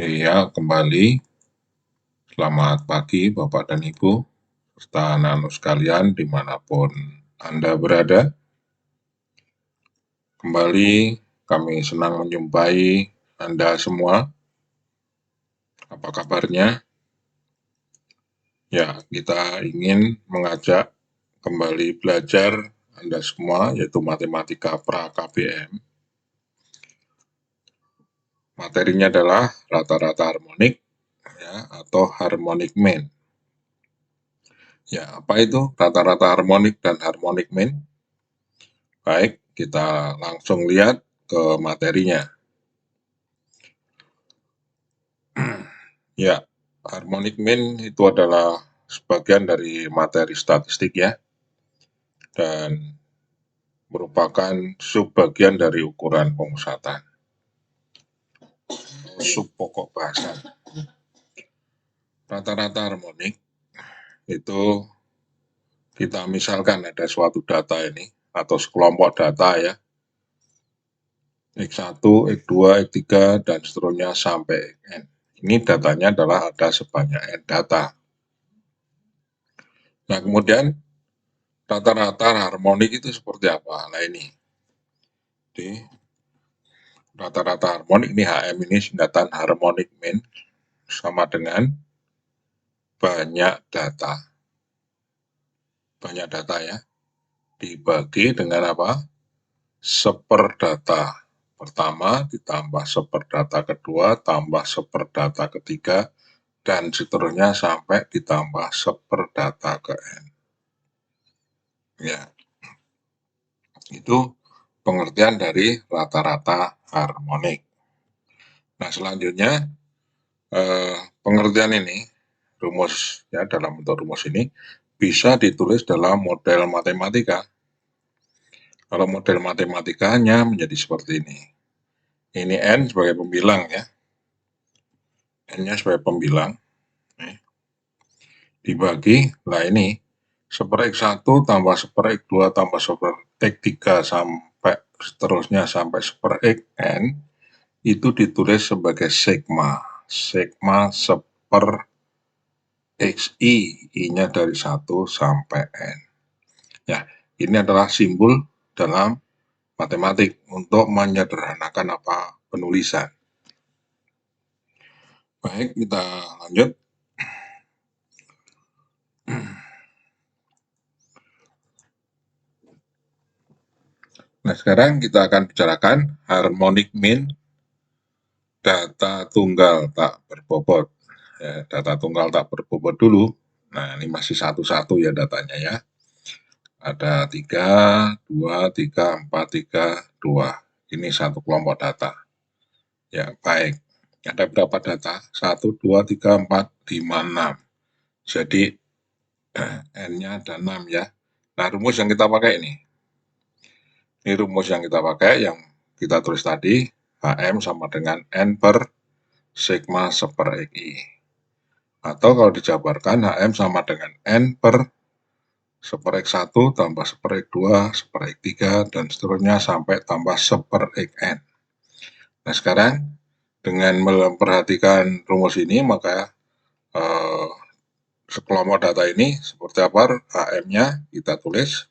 Iya, kembali. Selamat pagi Bapak dan Ibu, serta anak-anak sekalian dimanapun Anda berada. Kembali kami senang menjumpai Anda semua. Apa kabarnya? Ya, kita ingin mengajak kembali belajar Anda semua, yaitu Matematika Pra-KBM. Materinya adalah rata-rata harmonik, ya, atau harmonic mean. Ya, apa itu rata-rata harmonik dan harmonic mean? Baik, kita langsung lihat ke materinya. Ya, harmonic mean itu adalah sebagian dari materi statistik ya, dan merupakan subbagian dari ukuran pemusatan. Sub pokok bahasa. Rata-rata harmonik itu kita misalkan ada suatu data ini, atau sekelompok data ya, X1, X2, X3, dan seterusnya sampai N. Ini datanya adalah ada sebanyak N data. Nah, kemudian rata-rata harmonik itu seperti apa? Nah, ini. Jadi, rata-rata harmonik ini HM ini singkatan harmonic mean sama dengan banyak data. Banyak data ya. Dibagi dengan apa? Seperdata pertama ditambah seperdata kedua tambah seperdata ketiga dan seterusnya sampai ditambah seperdata ke N. Ya, itu pengertian dari rata-rata harmonik. Nah, selanjutnya pengertian ini, rumus ya, dalam bentuk rumus ini bisa ditulis dalam model matematika. Kalau model matematikanya menjadi seperti ini. Ini N sebagai pembilang ya. N-nya sebagai pembilang. Dibagi, lah ini, seper X1 tambah seper X2 tambah seper X3 sampai seterusnya sampai seper Xn, itu ditulis sebagai sigma. Sigma seper XI, I-nya dari 1 sampai N. Ya, ini adalah simbol dalam matematik untuk menyederhanakan apa penulisan. Baik, kita lanjut. Nah, sekarang kita akan bicarakan harmonic mean data tunggal tak berbobot. Ya, data tunggal tak berbobot dulu. Nah, ini masih satu-satu ya datanya ya. Ada 3, 2, 3, 4, 3, 2. Ini satu kelompok data. Ya, baik. Ada berapa data? 1, 2, 3, 4, 5, 6. Jadi, N-nya ada 6 ya. Nah, rumus yang kita pakai ini. Ini rumus yang kita pakai, yang kita tulis tadi, HM sama dengan N per sigma seper XI. Atau kalau dijabarkan, HM sama dengan N per seper X1 tambah seper X2, seper X3, dan seterusnya sampai tambah seper Xn. Nah, sekarang dengan memperhatikan rumus ini, maka sekelompok data ini seperti apa HM-nya kita tulis.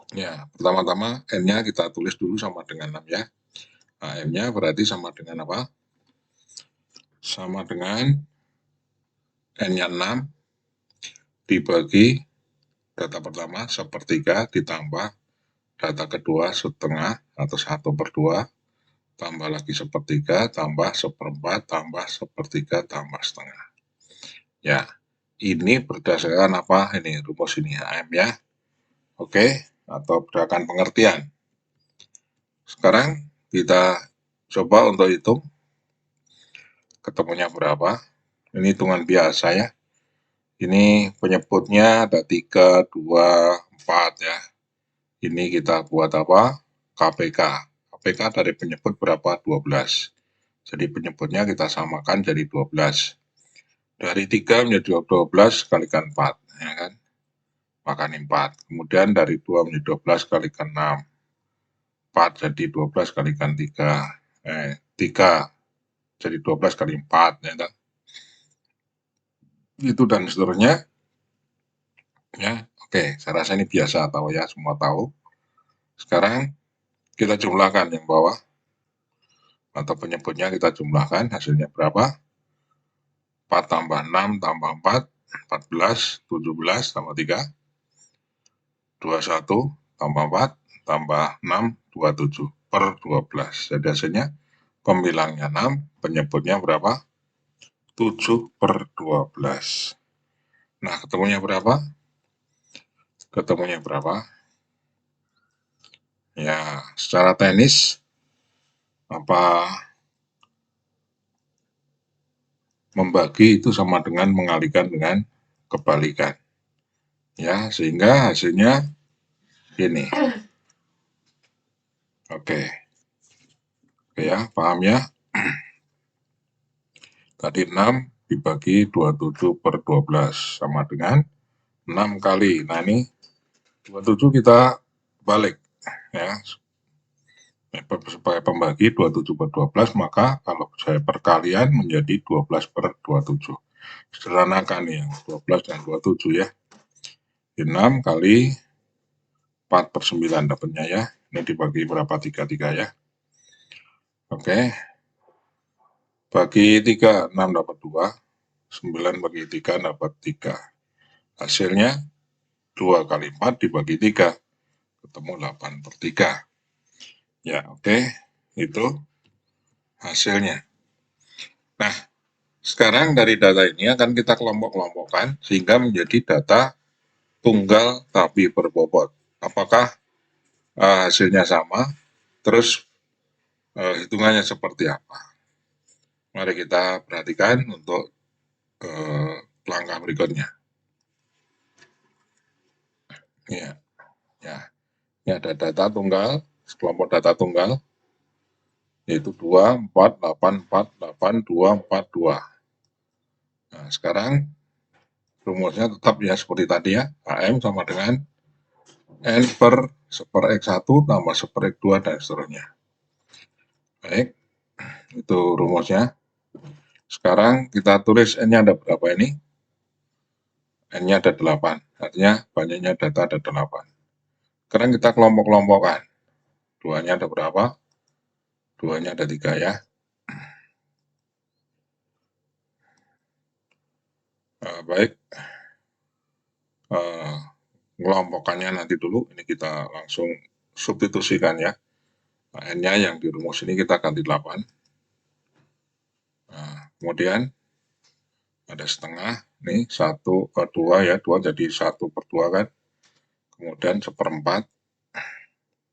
Ya, pertama-tama N-nya kita tulis dulu sama dengan 6 ya. HM-nya berarti sama dengan apa? Sama dengan N-nya 6 dibagi data pertama sepertiga ditambah data kedua setengah atau 1/2 tambah lagi sepertiga tambah seperempat tambah sepertiga tambah setengah. Ya, ini berdasarkan apa? Ini rumus ini HM ya. Oke, atau berdasarkan pengertian. Sekarang kita coba untuk hitung ketemunya berapa. Ini hitungan biasa ya. Ini penyebutnya ada 3, 2, 4 ya. Ini kita buat apa? KPK. KPK dari penyebut berapa? 12. Jadi penyebutnya kita samakan jadi 12. Dari 3 menjadi 12 kalikan 4. Ya kan? Makan 4. Kemudian dari 2 menjadi 12 kalikan 6. 4 jadi 12 kalikan 3. 3 jadi 12 kali 4, ya kan? Itu dan seterusnya. Ya, oke, saya rasa ini biasa tahu ya, semua tahu. Sekarang kita jumlahkan yang bawah atau penyebutnya kita jumlahkan, hasilnya berapa? 4 tambah 6 tambah 4, 14, 17 tambah 3, 21 tambah 4 tambah 6, 27 per 12. Jadi hasilnya pembilangnya 6, penyebutnya berapa? 7 per 12. Nah, ketemunya berapa? Ketemunya berapa? Ya, secara teknis apa membagi itu sama dengan mengalihkan dengan kebalikan. Ya, sehingga hasilnya ini. Oke. Oke ya, paham ya? Tadi 6 dibagi 27 per 12 sama dengan 6 kali. Nah, ini 27 kita balik ya. Sebagai pembagi 27 per 12, maka kalau saya perkalian menjadi 12 per 27. Sederhanakan ya, 12 dan 27 ya. 6 kali 4 per 9 dapatnya ya. Ini dibagi berapa? 33 ya. Oke. Bagi 3, 6 dapat 2. 9 bagi 3 dapat 3. Hasilnya 2 kali 4 dibagi 3. Ketemu 8 per 3. Ya, oke. Itu hasilnya. Nah, sekarang dari data ini akan kita kelompok-kelompokkan sehingga menjadi data tunggal tapi berbobot. Apakah hasilnya sama? Terus hitungannya seperti apa? Mari kita perhatikan untuk langkah berikutnya. Ya, ya. Ini ada data tunggal, kelompok data tunggal, yaitu 2, 4, 8, 4, 8, 2, 4, 2. Nah, sekarang rumusnya tetap ya seperti tadi ya, HM sama dengan N per 1/X1 tambah 1/X2 dan seterusnya. Baik, itu rumusnya. Sekarang kita tulis N-nya ada berapa ini? N-nya ada 8, artinya banyaknya data ada 8. Sekarang kita kelompok-kelompokkan. 2-nya ada berapa? 2-nya ada 3 ya. Baik, kelompokkannya nanti dulu, ini kita langsung substitusikan ya. N-nya yang di rumus ini kita ganti 8. Nah, kemudian ada setengah, nih 1 per 2 ya, 2 jadi 1 per 2 kan. Kemudian 1/4,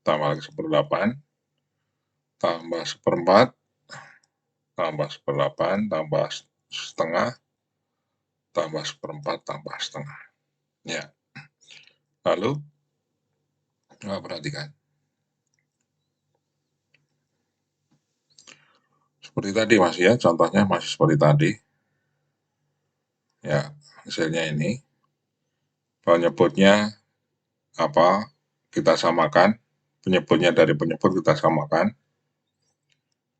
tambah lagi 1/8, tambah 1/4, tambah 1/8, tambah setengah, tambah 1/4, tambah setengah. Ya, lalu perhatikan. Seperti tadi Mas ya, contohnya masih seperti tadi. Ya, hasilnya ini. Penyebutnya apa? Kita samakan. Penyebutnya dari penyebut kita samakan.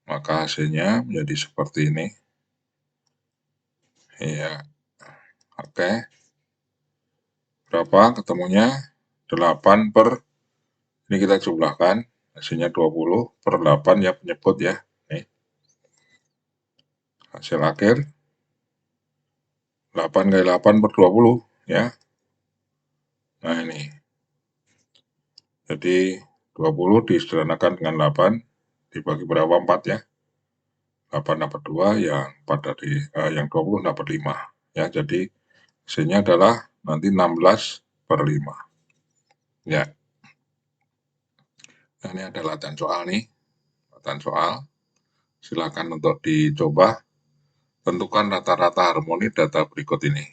Maka hasilnya menjadi seperti ini. Iya. Oke. Berapa ketemunya? 8 per, ini kita jumlahkan. Hasilnya 20 per 8 ya penyebut ya. Nih. Hasil akhir 8 kali 8 per 20 ya. Nah ini. Jadi 20 disederhanakan dengan 8 dibagi berapa? 4 ya. 8 dapat 2, yang 4 dari yang 20 dapat 5 ya. Jadi hasilnya adalah nanti 16 per 5 ya. Nah, ini ada latihan soal nih. Latihan soal. Silakan untuk dicoba. Tentukan rata-rata harmoni data berikut ini.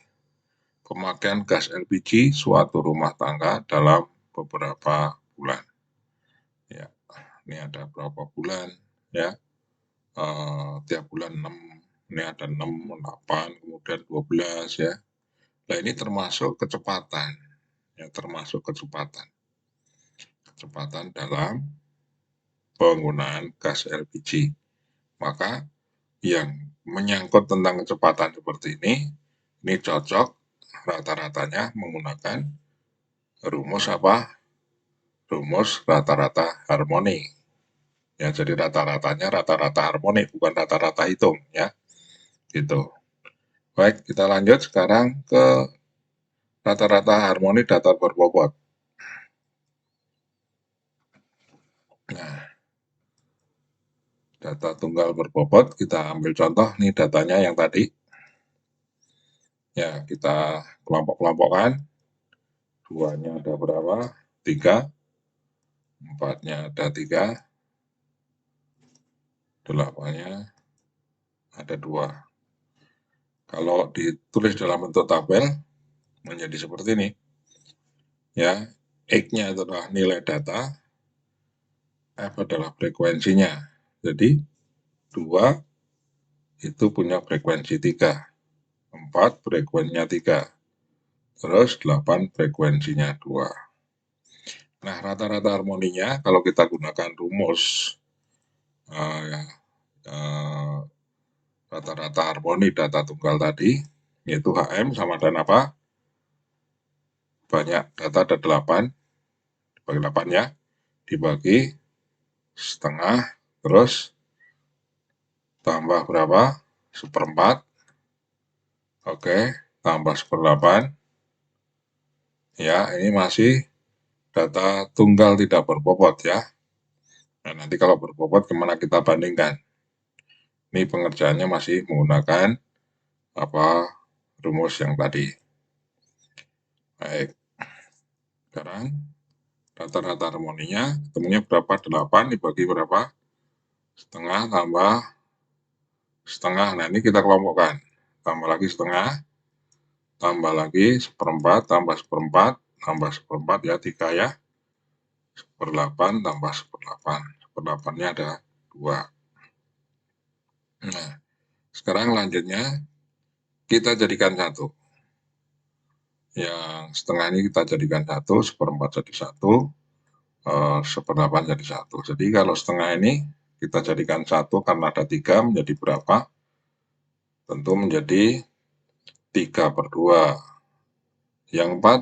Pemakaian gas LPG suatu rumah tangga dalam beberapa bulan. Ya, ini ada berapa bulan ya. Tiap bulan 6, ini ada 6, 8, kemudian 12 ya. Nah, ini termasuk kecepatan. Ya, termasuk kecepatan. Kecepatan dalam penggunaan gas LPG. Maka yang menyangkut tentang kecepatan seperti ini cocok rata-ratanya menggunakan rumus apa? Rumus rata-rata harmoni. Ya, jadi rata-ratanya rata-rata harmoni, bukan rata-rata hitung, ya. Gitu. Baik, kita lanjut sekarang ke rata-rata harmoni datar berbobot. Nah, data tunggal berbobot, kita ambil contoh, nih datanya yang tadi. Ya, kita kelompok-kelompokkan. 2-nya ada berapa? 3. 4-nya ada 3. 8-nya ada 2. Kalau ditulis dalam bentuk tabel, menjadi seperti ini. Ya, X-nya adalah nilai data, F adalah frekuensinya. Jadi, 2 itu punya frekuensi 3. 4 frekuensinya 3. Terus 8 frekuensinya 2. Nah, rata-rata harmoninya kalau kita gunakan rumus rata-rata harmoni data tunggal tadi, yaitu HM sama dengan apa? Banyak data ada 8, dibagi 8 ya, dibagi setengah, terus tambah berapa? 1/4. Oke, tambah 1/8. Ya, ini masih data tunggal tidak berbobot ya. Nah, nanti kalau berbobot kemana kita bandingkan? Ini pengerjaannya masih menggunakan rumus yang tadi. Baik, sekarang rata-rata harmoninya ketemunya berapa? 8 dibagi berapa? Setengah tambah setengah. Nah, ini kita kelompokkan. Tambah lagi setengah, tambah lagi 1/4, tambah 1/4, tambah 1/4 ya, 3 ya. 1/8 tambah 1/8. 1/8-nya ada 2. Nah, sekarang lanjutnya kita jadikan 1. Yang setengah ini kita jadikan 1, 1/4 jadi 1, 1/8 jadi 1. Jadi kalau setengah ini kita jadikan 1 karena ada 3 menjadi berapa? Tentu menjadi 3/2. Yang 4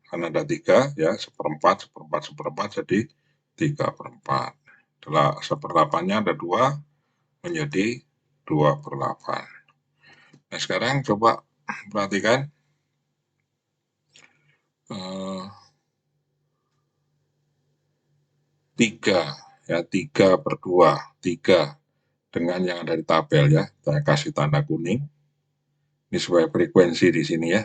karena ada 3 ya, 1/4, 1/4, 1/4 jadi 3/4. Setelah 1/8-nya ada 2 menjadi 2/8. Nah, sekarang coba perhatikan 3 ya, 3/2, 3 dengan yang ada di tabel ya. Saya kasih tanda kuning. Ini sebagai frekuensi di sini ya.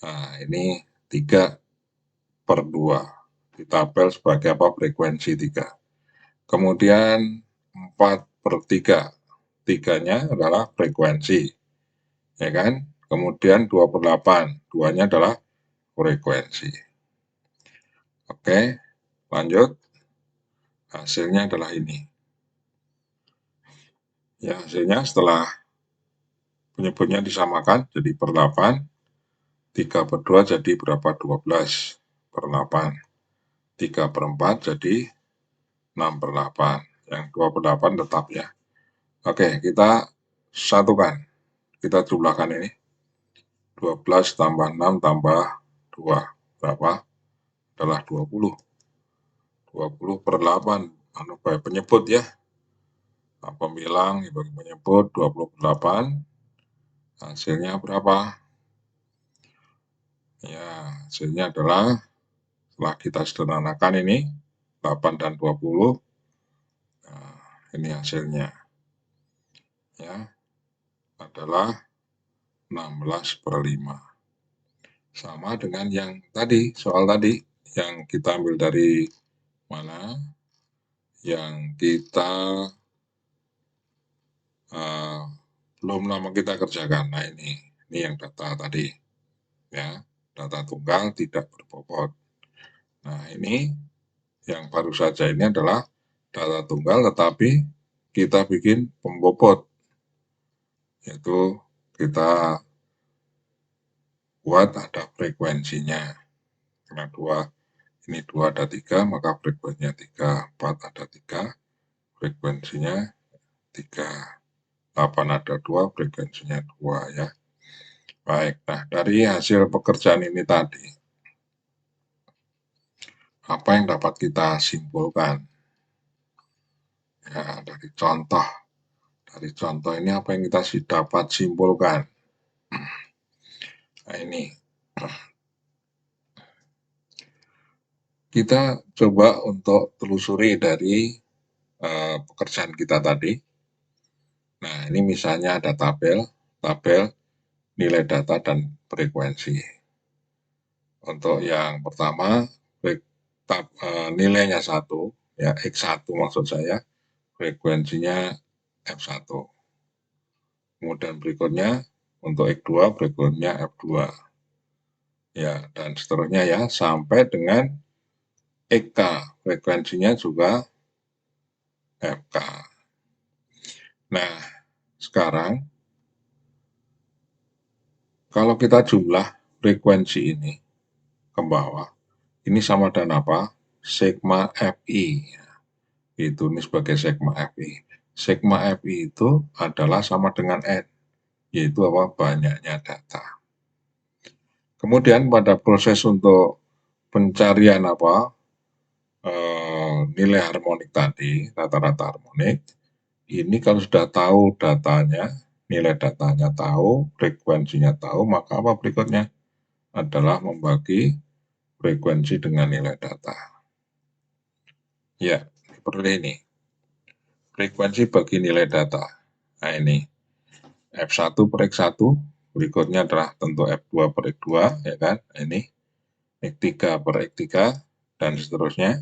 Nah, ini 3/2. Di tabel sebagai apa? Frekuensi 3. Kemudian 4/3. 3-nya adalah frekuensi. Ya kan? Kemudian 2/8. 2-nya adalah frekuensi. Oke, lanjut. Hasilnya adalah ini. Ya, hasilnya setelah penyebutnya disamakan jadi per 8, 3/2 jadi berapa? 12/8. 3/4 jadi 6/8. Yang 2/8 tetap ya. Oke, kita satukan. Kita jumlahkan ini. 12 tambah 6 tambah 2. Berapa? Adalah 20. 20/8. Penyebut ya. Pemilang dibagi penyebut 20/8. Hasilnya berapa? Ya, hasilnya adalah setelah kita sederhanakan ini 8 dan 20. Nah, ini hasilnya. Ya, adalah 16/5. Sama dengan yang tadi, soal tadi yang kita ambil dari mana? Yang kita belum lama kita kerjakan. Nah, ini yang data tadi. Ya, data tunggal tidak berbobot. Nah, ini yang baru saja ini adalah data tunggal tetapi kita bikin pembobot. Yaitu kita buat ada frekuensinya. Karena ini 2 ada 3, maka frekuensinya 3. 4 ada 3, frekuensinya 3. 8 ada 2, frekuensinya 2 ya. Baik, nah dari hasil pekerjaan ini tadi, apa yang dapat kita simpulkan? Ya, dari contoh ini apa yang kita dapat simpulkan? Nah ini, kita coba untuk telusuri dari pekerjaan kita tadi. Nah ini misalnya ada tabel nilai data dan frekuensi. Untuk yang pertama, nilainya 1, ya X1 maksud saya, frekuensinya F1. Kemudian berikutnya untuk X2 frekuensinya F2. Ya, dan seterusnya ya sampai dengan XK, frekuensinya juga FK. Nah, sekarang kalau kita jumlah frekuensi ini ke bawah, ini sama dengan apa? Sigma Fi. Itu ini sebagai sigma Fi. Sigma Fi itu adalah sama dengan N, yaitu apa? Banyaknya data. Kemudian pada proses untuk pencarian apa? Nilai harmonik tadi, rata-rata harmonik, ini kalau sudah tahu datanya, nilai datanya tahu, frekuensinya tahu, maka apa berikutnya? Adalah membagi frekuensi dengan nilai data. Ya, seperti ini. Frekuensi bagi nilai data. Nah ini, F1 per X1, berikutnya adalah tentu F2 per X2, ya kan? Ini, X3 per X3, dan seterusnya,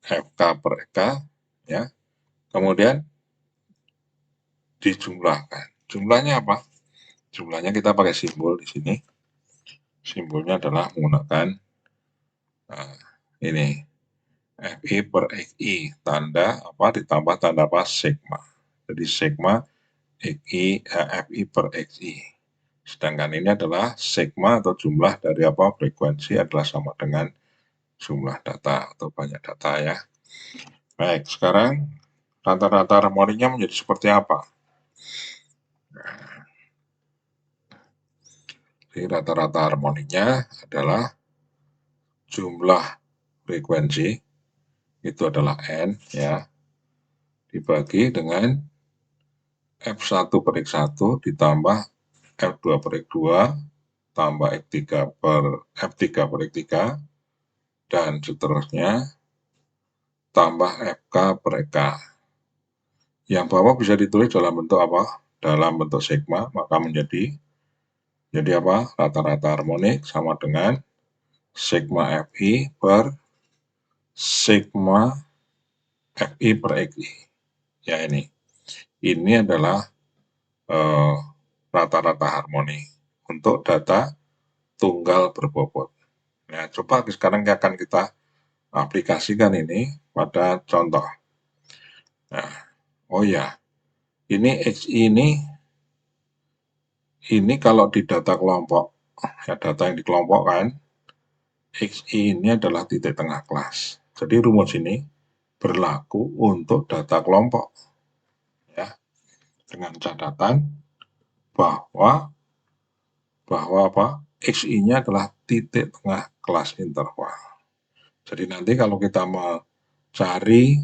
FK per FK, ya. Kemudian dijumlahkan. Jumlahnya apa? Jumlahnya kita pakai simbol di sini. Simbolnya adalah menggunakan ini Fi per Xi, tanda apa ditambah tanda apa? Sigma. Jadi sigma Fi per Xi. Sedangkan ini adalah sigma atau jumlah dari apa? Frekuensi adalah sama dengan jumlah data atau banyak data ya. Baik, sekarang rata-rata harmoniknya menjadi seperti apa? Jadi rata-rata harmoniknya adalah jumlah frekuensi itu adalah N ya, dibagi dengan F1 per X1 ditambah F2 per X2 tambah F3 per X3 dan seterusnya tambah FK per FK. Yang bawah bisa ditulis dalam bentuk apa? Dalam bentuk sigma, maka menjadi apa? Rata-rata harmonik sama dengan sigma Fi per sigma Fi per Xi. Ya ini. Ini adalah rata-rata harmoni untuk data tunggal berbobot. Nah, coba sekarang akan kita aplikasikan ini pada contoh. Nah, oh ya, ini Xi ini kalau di data kelompok, ya data yang dikelompokkan, Xi ini adalah titik tengah kelas. Jadi rumus ini berlaku untuk data kelompok, ya, dengan catatan bahwa apa? Xi-nya adalah titik tengah kelas interval. Jadi nanti kalau kita mencari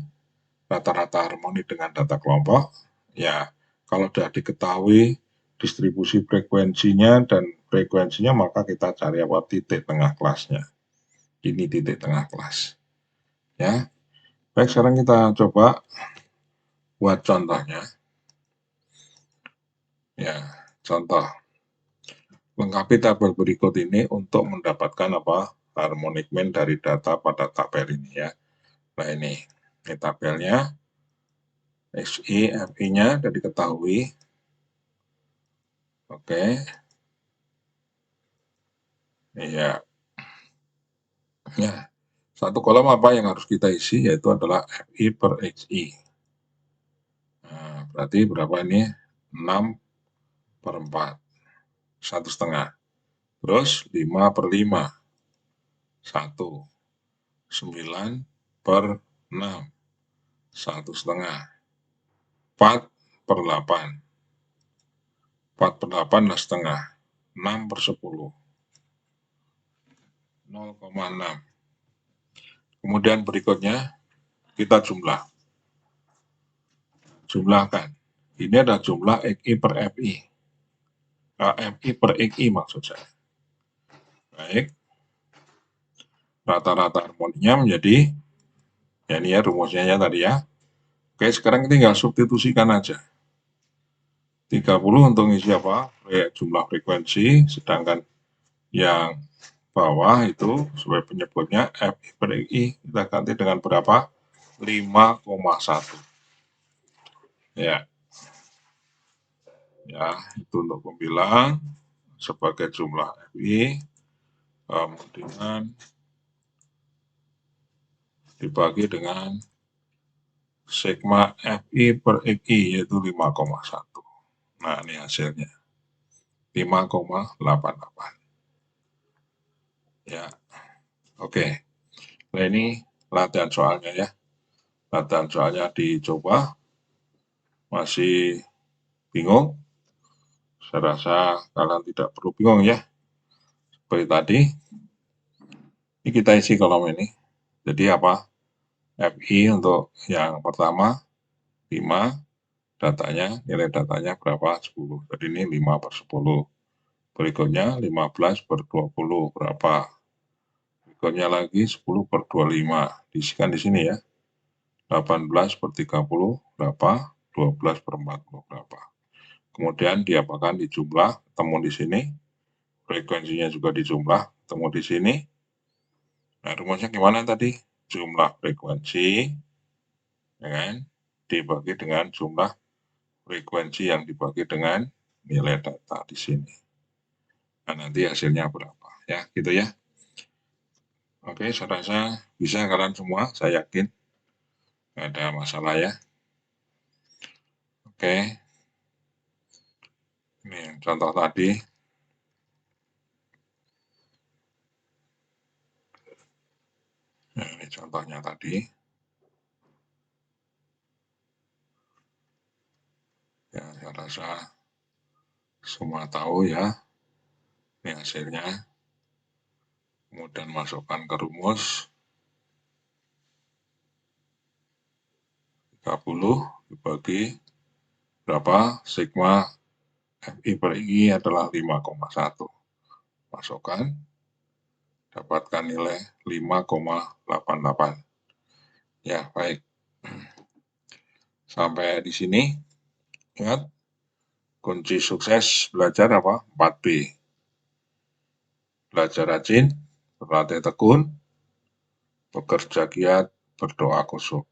rata-rata harmoni dengan data kelompok, ya kalau sudah diketahui distribusi frekuensinya dan frekuensinya, maka kita cari apa? Titik tengah kelasnya. Ini titik tengah kelas. Ya, baik, sekarang kita coba buat contohnya. Ya, contoh. Lengkapi tabel berikut ini untuk mendapatkan apa? Harmonic mean dari data pada tabel ini ya. Nah ini tabelnya. Xi, Fi-nya sudah diketahui. Oke. Iya. Nah, satu kolom apa yang harus kita isi, yaitu adalah Fi per Xi. Nah, berarti berapa ini? 6 per 4. 1,5. Terus 5 per 5. 1. 9 per 6. 1,5. 4/8. 4/8 adalah setengah. 6/10. 0,6. Kemudian berikutnya kita jumlahkan. Ini adalah jumlah XI per FI. FI per XI maksud saya. Baik. Rata-rata harmoninya menjadi, ya ini ya rumusnya ya tadi ya. Oke, sekarang tinggal substitusikan aja. 30 untuk isi apa? Jumlah frekuensi, sedangkan yang bawah itu sebagai penyebutnya FI per XI kita ganti dengan berapa? 5,1. Ya. Ya, itu untuk pembilang sebagai jumlah FI, kemudian dibagi dengan sigma FI per XI yaitu 5,1. Nah, ini hasilnya 5,88. Ya, oke. Nah, ini latihan soalnya ya. Latihan soalnya dicoba. Masih bingung? Saya rasa kalian tidak perlu bingung ya. Seperti tadi, ini kita isi kolom ini. Jadi apa? FI untuk yang pertama 5, datanya, nilai datanya berapa? 10. Jadi ini 5/10. Berikutnya 15/20 berapa? Berikutnya lagi 10/25. Diisikan di sini ya. 18/30 berapa? 12/40 berapa? Kemudian diapakan? Dijumlah, ketemu di sini. Frekuensinya juga dijumlah, ketemu di sini. Nah, rumusnya gimana tadi? Jumlah frekuensi, ya kan? Dibagi dengan jumlah frekuensi yang dibagi dengan nilai data di sini. Nah, nanti hasilnya berapa? Ya, gitu ya. Oke, saya rasa bisa kalian semua, saya yakin. Nggak ada masalah ya. Oke. Ini contoh tadi. Nah, ini contohnya tadi. Ya, saya rasa semua tahu ya. Ini hasilnya. Kemudian masukkan ke rumus. 30 dibagi berapa? Sigma FI per I adalah 5,1. Masukkan. Dapatkan nilai 5,88. Ya, baik. Sampai di sini. Ingat, kunci sukses belajar apa? 4B. Belajar rajin, berlatih tekun, bekerja giat, berdoa khusyuk.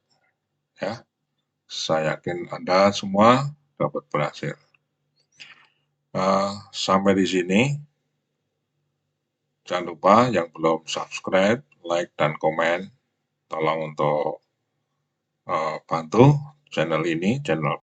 Ya, saya yakin Anda semua dapat berhasil. Sampai di sini. Jangan lupa yang belum subscribe, like, dan komen, tolong untuk bantu channel ini, channel